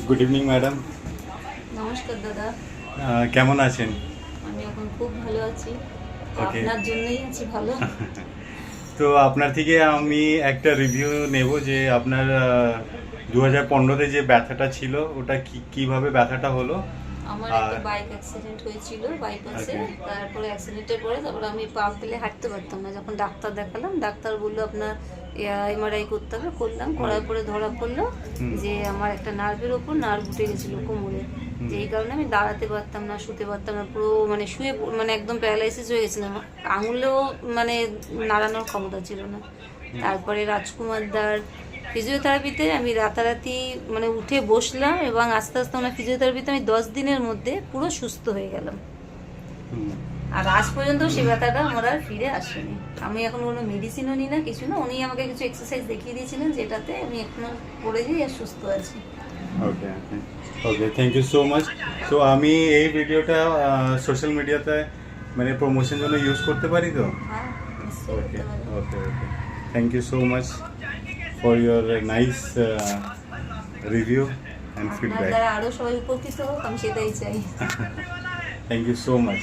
Good evening madam. নমস্কার দাদা। কেমন আছেন? আমি এখন খুব ভালো আছি। Okay. আপনার জন্যই আছি ভালো। তো আপনার থেকে আমি একটা রিভিউ নেব যে আপনার 2015-তে যে ব্যথাটা ছিল ওটা কিভাবে ব্যথাটা হলো। আমার একটা বাইক অ্যাক্সিডেন্ট হয়েছিল বাইপাসে। Okay. তারপরে অ্যাক্সিডেন্টের পরে তারপরে আমি পা ফেলে হাঁটতে পারতাম না। যখন ডাক্তার দেখালাম, ডাক্তার বললো আপনার এমআরআই করতে হবে। করলাম, করার পরে ধরা পড়লো যে আমার একটা নার্ভের ওপর নার্ভ উঠে গেছিলো কোমরে। যে এই কারণে আমি দাঁড়াতে পারতাম না, শুতে পারতাম না, পুরো মানে শুয়ে মানে একদম প্যারালাইসিস হয়ে গেছিলাম। আঙুলেও মানে নাড়ানোর ক্ষমতা ছিল না। তারপরে রাজকুমার দার ফিজিওথেরাপিতে আমি রাতারাতি মানে উঠে বসলাম এবং আস্তে আস্তে আমার ফিজিওথেরাপিতে আমি 10 দিনের মধ্যে পুরো সুস্থ হয়ে গেলাম। আর আজ পর্যন্ত সে ব্যথাটা আমার আর ফিরে আসেনি। আমি এখন কোনো মেডিসিনও নিই না, কিছু না। উনি আমাকে কিছু এক্সারসাইজ দেখিয়ে দিয়েছিলেন যেটাতে আমি এখনো করে যাই আর সুস্থ আছি। ওকে ওকে okay, thank you so much. তো আমি এই ভিডিওটা সোশ্যাল মিডিয়াতে মানে প্রমোশন জন্য ইউজ করতে পারি তো? হ্যাঁ, নিশ্চয়ই ওকে করতে পারেন। Okay okay, thank you so much for your nice review and আপনার ফিডব্যাক। দ্বারা আরও সবাই উপকৃত হোক, আমি সেটাই চাই। Thank you so much.